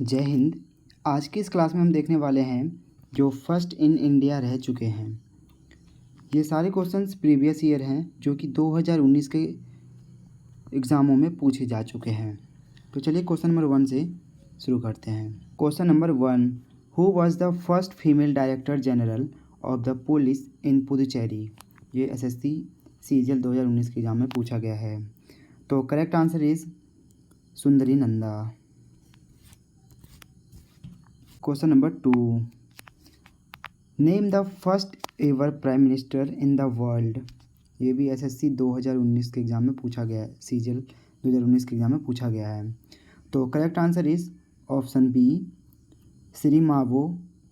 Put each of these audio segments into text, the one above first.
जय हिंद। आज की इस क्लास में हम देखने वाले हैं जो फर्स्ट इन इंडिया रह चुके हैं। ये सारे क्वेश्चंस प्रीवियस ईयर हैं जो कि 2019 के एग्ज़ामों में पूछे जा चुके हैं। तो चलिए क्वेश्चन नंबर 1 से शुरू करते हैं। Question number 1, who was the first female director general of the police in Puducherry. ये एसएससी सीजीएल 2019 के एग्ज़ाम में पूछा गया है। तो correct answer is Sundari Nanda. Question number 2, name the first ever prime minister in the world. ये भी SSC 2019 के एग्ज़ाम में पूछा गया है, सीजीएल 2019 के एग्ज़ाम में पूछा गया है। तो correct answer is option B, Sirimavo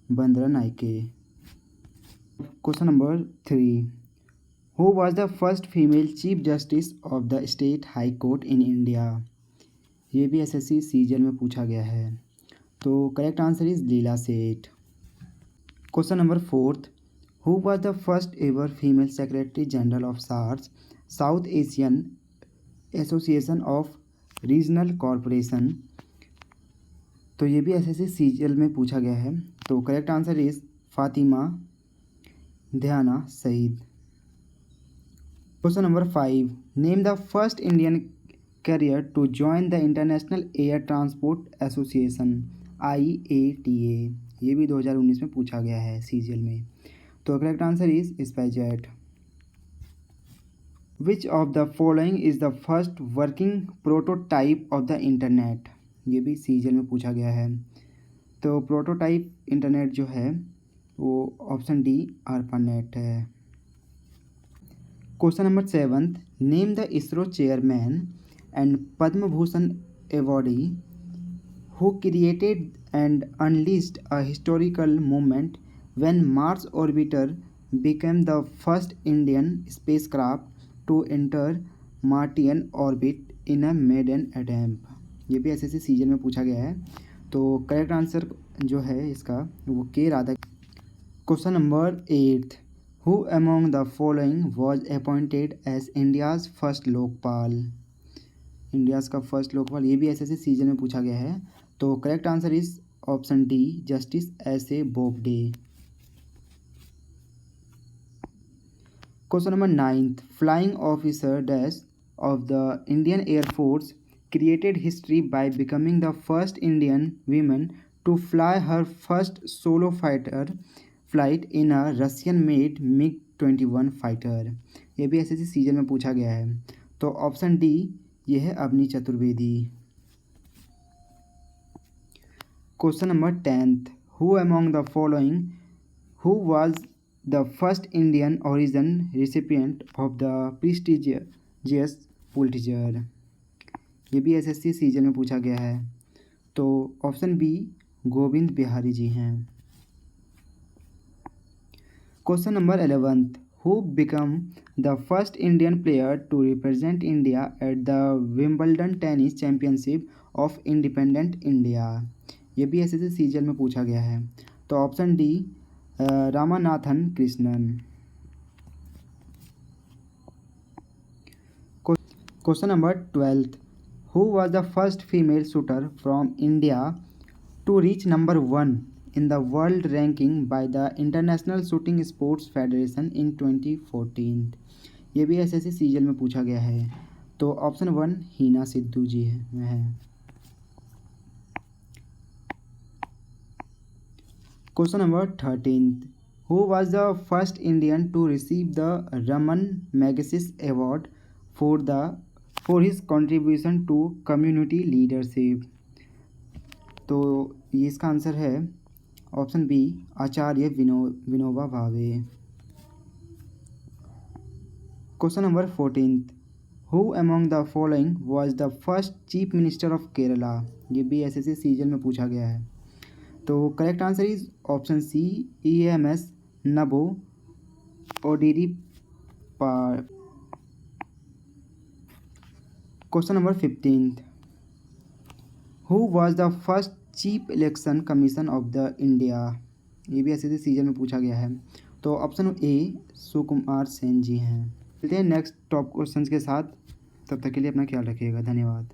Bandaranaike. Question number 3, who was the first female chief justice of the state high court in India. ये भी एसएससी सीजीएल में पूछा गया है। तो correct answer is Leela Seth. Question number 4, who was the first ever female secretary general of SAARC, South Asian Association of Regional Corporation. तो ये भी एसएससी सीजीएल में पूछा गया है। तो correct answer is Fatima Dhyana Saeed. Question number 5, name the first Indian carrier to join the International Air Transport Association IATA। ये भी 2019 में पूछा गया है सीजीएल में। तो correct answer is SpiceJet. Which of the following is the first working prototype of the internet. ये भी सीजीएल में पूछा गया है। तो प्रोटोटाइप इंटरनेट जो है वो ऑप्शन डी ARPANET है। Question number 7, name the ISRO chairman and Padma Bhushan awardee who created and unleashed a historical moment when Mars orbiter became the first Indian spacecraft to enter Martian orbit in a maiden attempt। ये भी SSC CGL में पूछा गया है। तो correct answer जो है इसका वो K Radha. Question number 8, who among the following was appointed as India's first Lokpal. India's का फर्स्ट लोकपाल ये भी एसएससी सीजीएल में पूछा गया है। तो correct answer is option D, justice SA Bobde. Question number 9, flying officer dash of the Indian Air Force created history by becoming the first Indian women to fly her first solo fighter flight in a Russian made MiG-21 fighter. ये भी SSC CGL में पूछा गया है। तो option D ये है Avani Chaturvedi. Question number 10, who among the following who was the first Indian origin recipient of the prestigious Pulitzer. ये भी एसएससी सीजीएल में पूछा गया है। तो ऑप्शन बी गोविंद बिहारी जी हैं। Question number 11, who become the first Indian player to represent India at the Wimbledon tennis championship of independent India. ये भी एसएससी सीजीएल में पूछा गया है। तो option D Ramanathan Krishnan. Question number 12, who was the first female shooter from India to reach number 1 in the world ranking by the international shooting sports federation in 2014। ये भी SSC CGL में पूछा गया है। तो ऑप्शन 1 हीना सिद्धू जी है। Question number 13, who was the first Indian to receive the Raman Magsaysay award for his contribution to community leadership. तो ये इसका आंसर है option B Acharya Vinoba Bhave. Question number 14, who among the following was the first chief minister of Kerala. ये भी SSC CGL में पूछा गया है। तो correct answer is option C EMS Namboodiripad. Question number 15, who was the first chief election commission of the India. ये भी SSC CGL में पूछा गया है। तो ऑप्शन ए सुकुमार सेन जी हैं। चलते हैं नेक्स्ट टॉप क्वेश्चंस के साथ। तब तक के लिए अपना ख्याल रखिएगा। धन्यवाद।